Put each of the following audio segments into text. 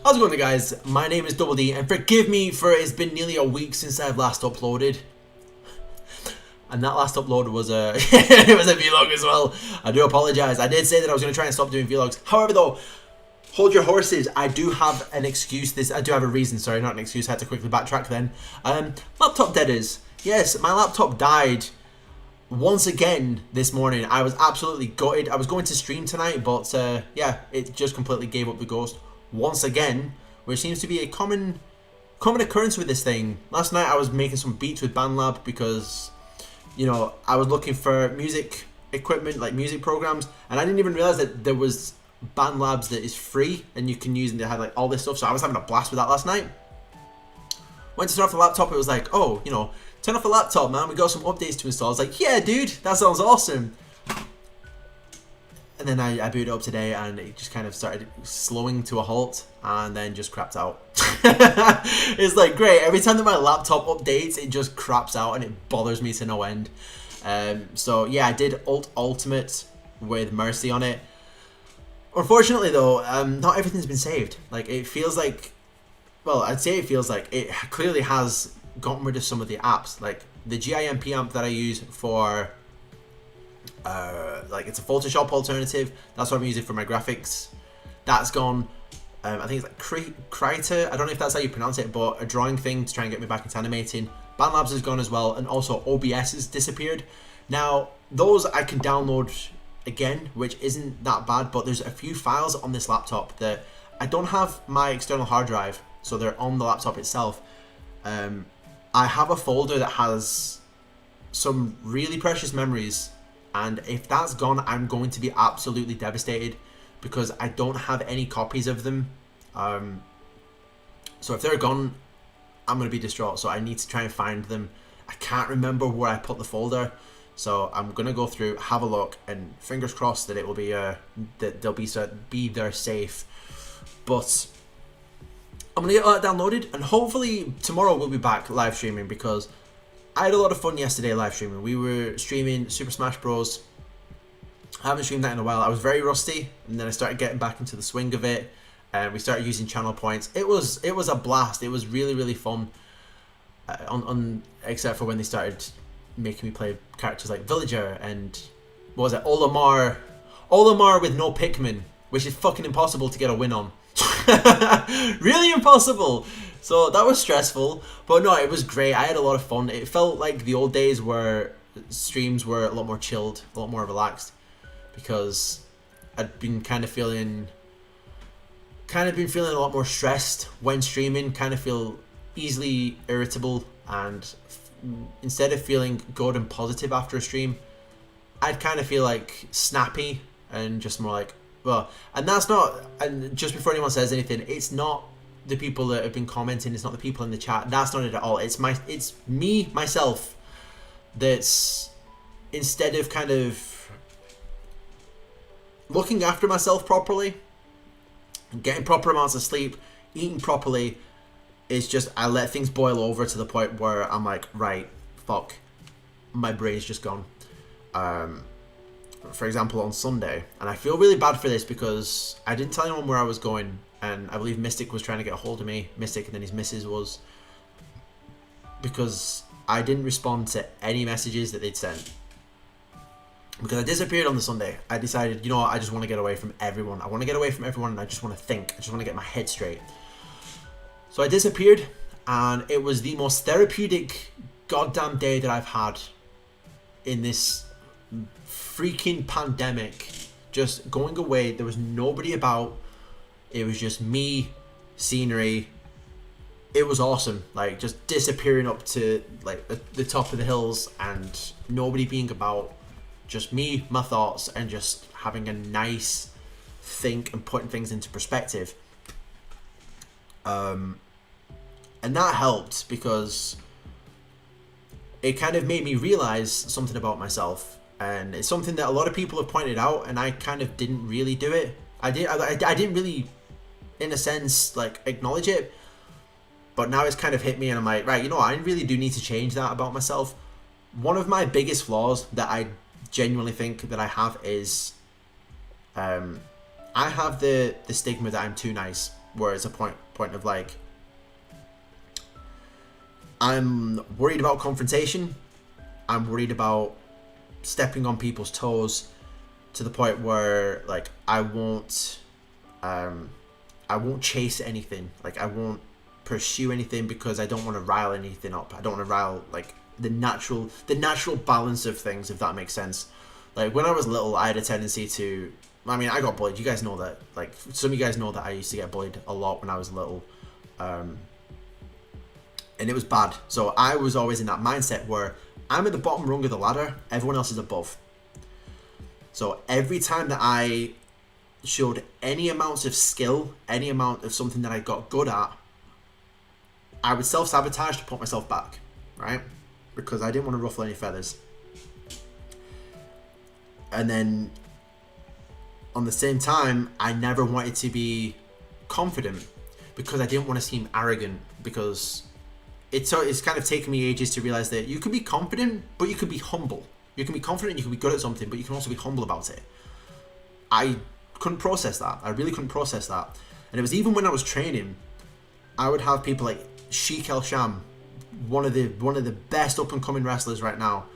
How's it going, guys? My name is Double D, and forgive me for it's been nearly a week since I've last uploaded. And that last upload was a it was a vlog as well. I do apologize. I did say that I was going to try and stop doing vlogs. However, though, hold your horses. I do have an excuse. I do have a reason. Sorry, not an excuse. I had to quickly backtrack then. Laptop deaders. Yes, my laptop died once again this morning. I was absolutely gutted. I was going to stream tonight, but yeah, it just completely gave up the ghost once again, which seems to be a common occurrence with this thing. Last night I was making some beats with BandLab because, you know, I was looking for music equipment, like music programs, and I didn't even realize that there was BandLabs that is free and you can use, and they had like all this stuff. So I was having a blast with that last night. Went to turn off the laptop. It was like, oh, you know, turn off the laptop, man. We got some updates to install. I was like, yeah, dude, that sounds awesome. And then I booted it up today, and it just kind of started slowing to a halt, and then just crapped out. It's like, great. Every time that my laptop updates, it just craps out, and it bothers me to no end. So yeah, I did Ultimate with Mercy on it. Unfortunately, though, not everything's been saved. Like, it feels like, well, I'd say it feels like it clearly has gotten rid of some of the apps. Like the GIMP amp that I use for like, it's a Photoshop alternative. That's what I'm using for my graphics. That's gone. I think it's like Krita. I don't know if that's how you pronounce it, but a drawing thing to try and get me back into animating. BandLabs has gone as well, and also OBS has disappeared. Now, those I can download again, which isn't that bad, but there's a few files on this laptop that I don't have my external hard drive, so they're on the laptop itself. I have a folder that has some really precious memories, and if that's gone, I'm going to be absolutely devastated because I don't have any copies of them. So if they're gone, I'm going to be distraught. So I need to try and find them. I can't remember where I put the folder, so I'm going to go through, have a look, and fingers crossed that it will be that they'll be there safe. But I'm going to get all that downloaded, and hopefully tomorrow we'll be back live streaming, because I had a lot of fun yesterday live streaming. We were streaming Super Smash Bros. I haven't streamed that in a while. I was very rusty, and then I started getting back into the swing of it, and we started using channel points. It was a blast. It was really, really fun. Except for when they started making me play characters like Villager and, what was it, Olimar with no Pikmin, which is fucking impossible to get a win on. Really impossible. So that was stressful, but no, it was great. I had a lot of fun. It felt like the old days where streams were a lot more chilled, a lot more relaxed, because I'd been kind of feeling a lot more stressed when streaming. Kind of feel easily irritable, and instead of feeling good and positive after a stream, I'd kind of feel like snappy and just more like, well, and that's not, and just before anyone says anything, it's not the people that have been commenting, it's not the people in the chat, that's not it at all. It's me, myself, that's, instead of kind of looking after myself properly, getting proper amounts of sleep, eating properly, it's just, I let things boil over to the point where I'm like, right, fuck, my brain's just gone. For example, on Sunday, and I feel really bad for this because I didn't tell anyone where I was going, and I believe Mystic was trying to get a hold of me, Mystic, and then his missus was, because I didn't respond to any messages that they'd sent. Because I disappeared on the Sunday, I decided, you know what, I just want to get away from everyone. I want to get away from everyone, and I just want to think. I just want to get my head straight. So I disappeared, and it was the most therapeutic goddamn day that I've had in this freaking pandemic. Just going away, there was nobody about, it was just me, scenery. It was awesome. Like, just disappearing up to like the top of the hills and nobody being about, just me, my thoughts, and just having a nice think and putting things into perspective. And that helped because it kind of made me realize something about myself, and it's something that a lot of people have pointed out, and I kind of didn't really do it. I didn't really, in a sense, like, acknowledge it, but now it's kind of hit me, and I'm like, right, you know what, I really do need to change that about myself. One of my biggest flaws that I genuinely think that I have is I have the stigma that I'm too nice. where it's a point of like, I'm worried about confrontation. I'm worried about stepping on people's toes to the point where like I won't chase anything. Like I won't pursue anything because I don't want to rile anything up. I don't want to rile like the natural balance of things, if that makes sense. Like when I was little, I had a tendency to, I mean, I got bullied. You guys know that. Like some of you guys know that I used to get bullied a lot when I was little. And it was bad. So I was always in that mindset where I'm at the bottom rung of the ladder, everyone else is above. So every time that I showed any amounts of skill, any amount of something that I got good at, I would self-sabotage to put myself back, right? Because I didn't want to ruffle any feathers. And then on the same time, I never wanted to be confident because I didn't want to seem arrogant, because it's kind of taken me ages to realize that you can be confident, but you can be humble. You can be confident, you can be good at something, but you can also be humble about it. I couldn't process that. I really couldn't process that. And it was even when I was training, I would have people like Sheik El Sham, one of the best up and coming wrestlers right now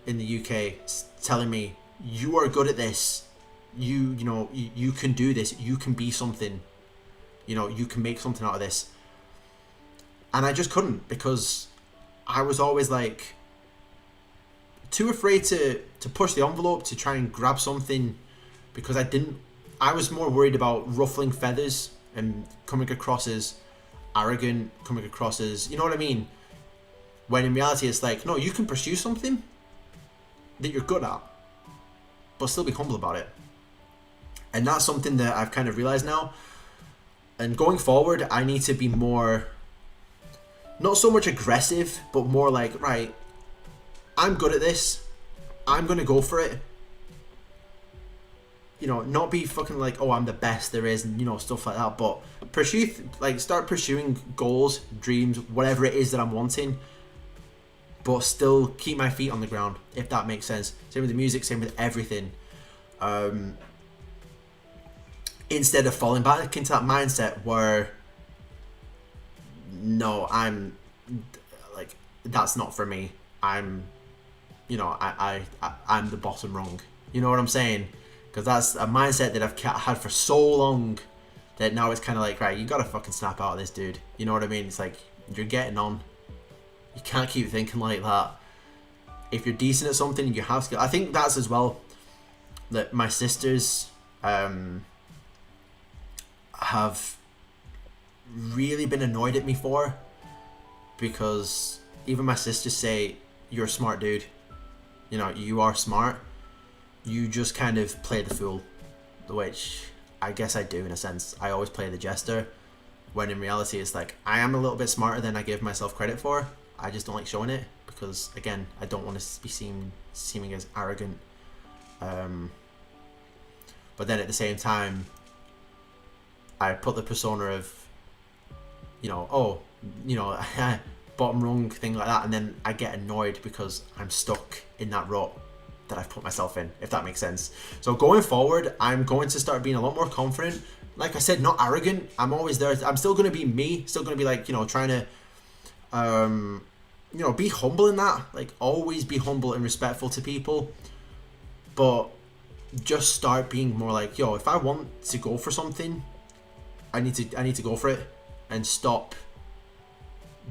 in the UK, telling me, "You are good at this. You can do this. You can be something. You can make something out of this." And I just couldn't, because I was always like too afraid to push the envelope, to try and grab something, because I was more worried about ruffling feathers and coming across as arrogant, coming across as, you know what I mean? When in reality it's like, no, you can pursue something that you're good at, but still be humble about it. And that's something that I've kind of realized now. And going forward, I need to be more, not so much aggressive, but more like, right, I'm good at this, I'm gonna go for it. Not be fucking like, oh, I'm the best there is, and stuff like that, but start pursuing goals, dreams, whatever it is that I'm wanting, but still keep my feet on the ground, if that makes sense. Same with the music, same with everything. Instead of falling back into that mindset where, no, I'm like, that's not for me. I'm the bottom rung. You know what I'm saying? Because that's a mindset that I've had for so long that now it's kind of like, right, you gotta fucking snap out of this, dude. You know what I mean? It's like, you're getting on. You can't keep thinking like that. If you're decent at something, you have skill. I think that's as well that my sisters have really been annoyed at me for, because even my sisters say, you're a smart dude. You are smart. You just kind of play the fool, which I guess I do in a sense. I always play the jester, when in reality it's like, I am a little bit smarter than I give myself credit for. I just don't like showing it, because again, I don't want to be seeming as arrogant. But then at the same time, I put the persona of, bottom rung thing like that, and then I get annoyed because I'm stuck in that rut that I've put myself in, if that makes sense. So going forward, I'm going to start being a lot more confident. Like I said, not arrogant. I'm always there. I'm still going to be me, still going to be like, trying to, be humble in that. Like, always be humble and respectful to people. But just start being more like, yo, if I want to go for something, I need to go for it, and stop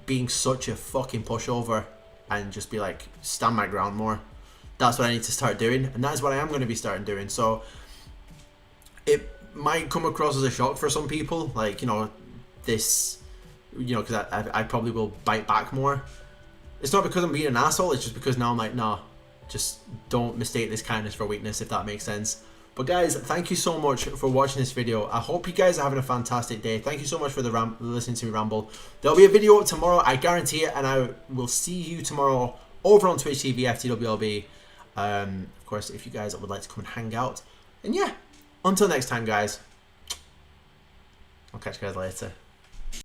being such a fucking pushover, and just be like, stand my ground more. That's what I need to start doing, and that's what I am going to be starting doing. So it might come across as a shock for some people, like, this, because I probably will bite back more. It's not because I'm being an asshole, it's just because now I'm like, nah, just don't mistake this kindness for weakness, if that makes sense. But guys, thank you so much for watching this video. I hope you guys are having a fantastic day. Thank you so much for listening to me ramble. There'll be a video up tomorrow, I guarantee it, and I will see you tomorrow over on Twitch TV, FTWLB. Of course, if you guys would like to come and hang out. And yeah, until next time, guys. I'll catch you guys later.